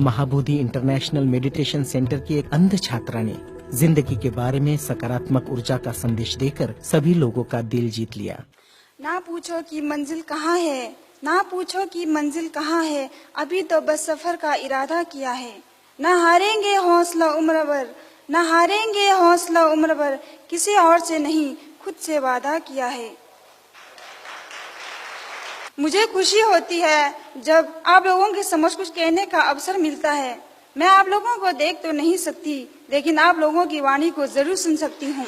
Mahabodhi international meditation centre की एक अंध छात्रा ने जिंदगी के बारे में सकारात्मक ऊर्जा का संदेश देकर सभी लोगों का दिल जीत लिया। ना पूछो कि मंजिल कहाँ है, ना पूछो कि मंजिल कहाँ है, अभी तो बस सफर का इरादा किया है। ना हारेंगे हौसला उम्र भर, ना हारेंगे हौसला उम्र भर, किसी और से नहीं खुद से वादा किया है। मुझे खुशी होती है जब आप लोगों के समक्ष कुछ कहने का अवसर मिलता है। मैं आप लोगों को देख तो नहीं सकती, लेकिन आप लोगों की वाणी को जरूर सुन सकती हूँ।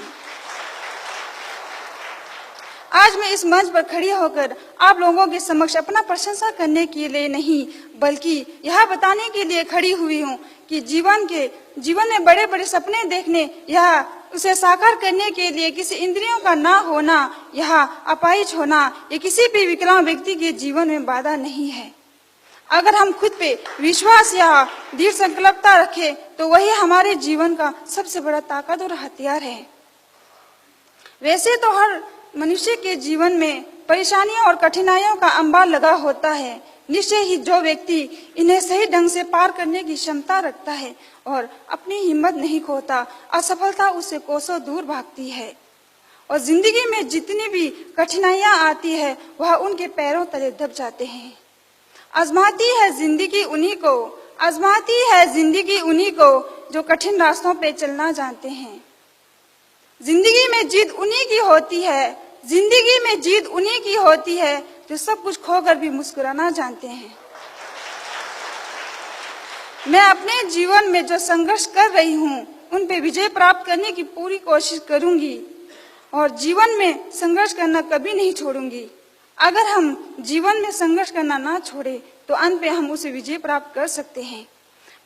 आज मैं इस मंच पर खड़ी होकर आप लोगों के समक्ष अपना प्रशंसा करने के लिए नहीं, बल्कि यह बताने के लिए खड़ी हुई हूँ कि जीवन में बड़े बड़े सपने देखने या उसे साकार करने के लिए किसी इंद्रियों का ना होना, यह अपाहिज होना, ये किसी भी विकलांग व्यक्ति के जीवन में बाधा नहीं है। अगर हम खुद पे विश्वास या दृढ़ संकल्पता रखें तो वही हमारे जीवन का सबसे बड़ा ताकत और हथियार है। वैसे तो हर मनुष्य के जीवन में परेशानियों और कठिनाइयों का अंबार लगा होता है। निश्चय ही जो व्यक्ति इन्हें सही ढंग से पार करने की क्षमता रखता है और अपनी हिम्मत नहीं खोता, असफलता उससे कोसों दूर भागती है। और जिंदगी में जितनी भी कठिनाइयां आती है वह उनके पैरों तले दब जाते हैं। आजमाती है जिंदगी उन्हीं को, आजमाती है जिंदगी उन्हीं को जो कठिन रास्तों पे चलना जानते हैं। जिंदगी में जीत उन्हीं की होती है, जिंदगी में जीत उन्हीं की होती है जो सब कुछ खोकर भी मुस्कुराना जानते हैं। मैं अपने जीवन में जो संघर्ष कर रही हूँ उन पे विजय प्राप्त करने की पूरी कोशिश करूंगी और जीवन में संघर्ष करना कभी नहीं छोड़ूंगी। अगर हम जीवन में संघर्ष करना ना छोड़े तो अंत में हम उसे विजय प्राप्त कर सकते हैं।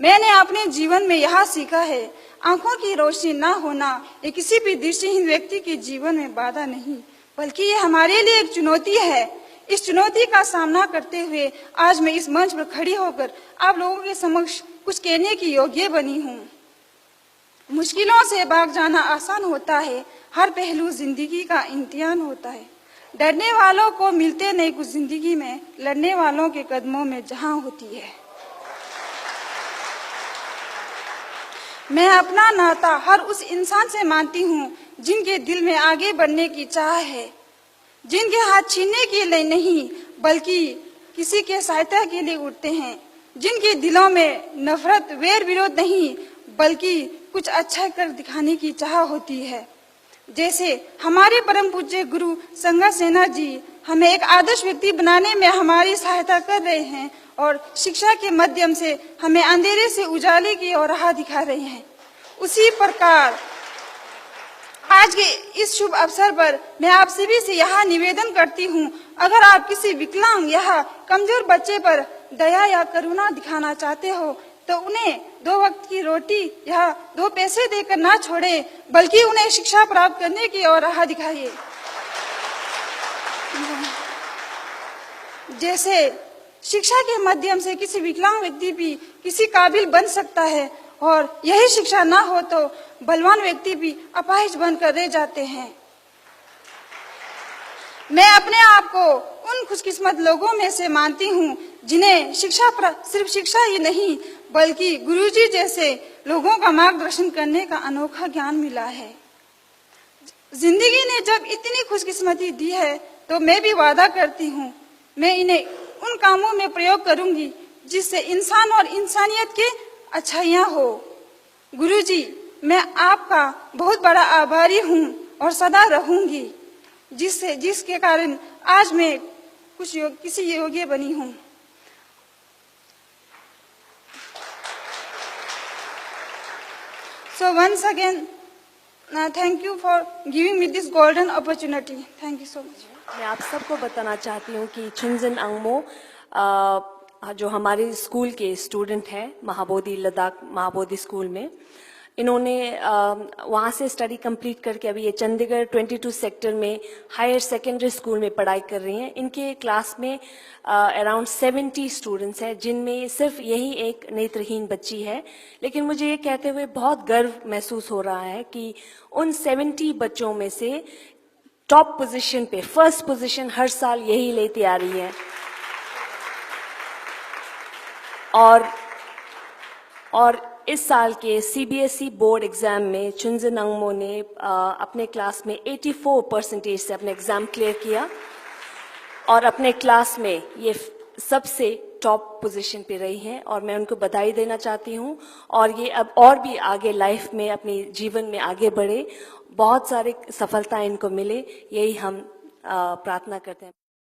मैंने अपने जीवन में यह सीखा है, आंखों की रोशनी ना होना ये किसी भी दृष्टिहीन व्यक्ति के जीवन में बाधा नहीं, बल्कि ये हमारे लिए एक चुनौती है। इस चुनौती का सामना करते हुए आज मैं इस मंच पर खड़ी होकर आप लोगों के समक्ष कुछ कहने की योग्य बनी हूँ। मुश्किलों से भाग जाना आसान होता है, हर पहलू जिंदगी का इम्तिहान होता है। डरने वालों को मिलते नहीं कुछ जिंदगी में, लड़ने वालों के कदमों में जहां होती है। मैं अपना नाता हर उस इंसान से मानती हूँ जिनके दिल में आगे बढ़ने की चाह है, जिनके हाथ छीनने के लिए नहीं बल्कि किसी के सहायता के लिए उठते हैं, जिनके दिलों में नफरत वैर विरोध नहीं बल्कि कुछ अच्छा कर दिखाने की चाह होती है। जैसे हमारे परम पूज्य गुरु संगा सेना जी हमें एक आदर्श व्यक्ति बनाने में हमारी सहायता कर रहे हैं और शिक्षा के माध्यम से हमें अंधेरे से उजाले की ओर राह दिखा रहे हैं। उसी प्रकार आज के इस शुभ अवसर पर मैं आप सभी से यह निवेदन करती हूँ, अगर आप किसी विकलांग या कमजोर बच्चे पर दया या करुणा दिखाना चाहते हो तो उन्हें 2 वक्त की रोटी या 2 पैसे देकर ना छोड़े, बल्कि उन्हें शिक्षा प्राप्त करने की ओर राह दिखाइए। जैसे शिक्षा के माध्यम से किसी विकलांग व्यक्ति भी किसी काबिल बन सकता है और यही शिक्षा ना हो तो बलवान व्यक्ति भी अपाहिज बनकर रह जाते हैं। मैं अपने आप को उन खुशकिस्मत लोगों में से मानती हूँ जिन्हें सिर्फ शिक्षा ही नहीं बल्कि गुरुजी जैसे लोगों का मार्गदर्शन करने का अनोखा ज्ञान मिला है। जिंदगी ने जब इतनी खुशकिस्मती दी है तो मैं भी वादा करती हूँ मैं इन्हें उन कामों में प्रयोग करूंगी जिससे इंसान और इंसानियत के अच्छाइयाँ हो। गुरुजी, मैं आपका बहुत बड़ा आभारी हूँ और सदा रहूंगी, जिसके कारण आज मैं किसी योग्य बनी हूँ। So once again, thank you for giving me this golden opportunity. Thank you so much. मैं आप सबको बताना चाहती हूँ कि छुनजिन अंगमो जो हमारे स्कूल के स्टूडेंट हैं महाबोधि लद्दाख महाबोधि स्कूल में, इन्होंने वहाँ से स्टडी कंप्लीट करके अभी ये चंडीगढ़ 22 सेक्टर में हायर सेकेंडरी स्कूल में पढ़ाई कर रही हैं। इनके क्लास में अराउंड 70 स्टूडेंट्स हैं जिनमें सिर्फ यही एक नेत्रहीन बच्ची है। लेकिन मुझे ये कहते हुए बहुत गर्व महसूस हो रहा है कि उन 70 बच्चों में से टॉप पोजीशन पे फर्स्ट पोजीशन हर साल यही लेती आ रही है। और और इस साल के सीबीएसई बोर्ड एग्जाम में चुनजिन अंगमो ने अपने क्लास में 84% से अपने एग्जाम क्लियर किया और अपने क्लास में ये सबसे टॉप पोजीशन पे रही हैं और मैं उनको बधाई देना चाहती हूँ और ये अब और भी आगे लाइफ में अपने जीवन में आगे बढ़े, बहुत सारी सफलता इनको मिले, यही हम प्रार्थना करते हैं।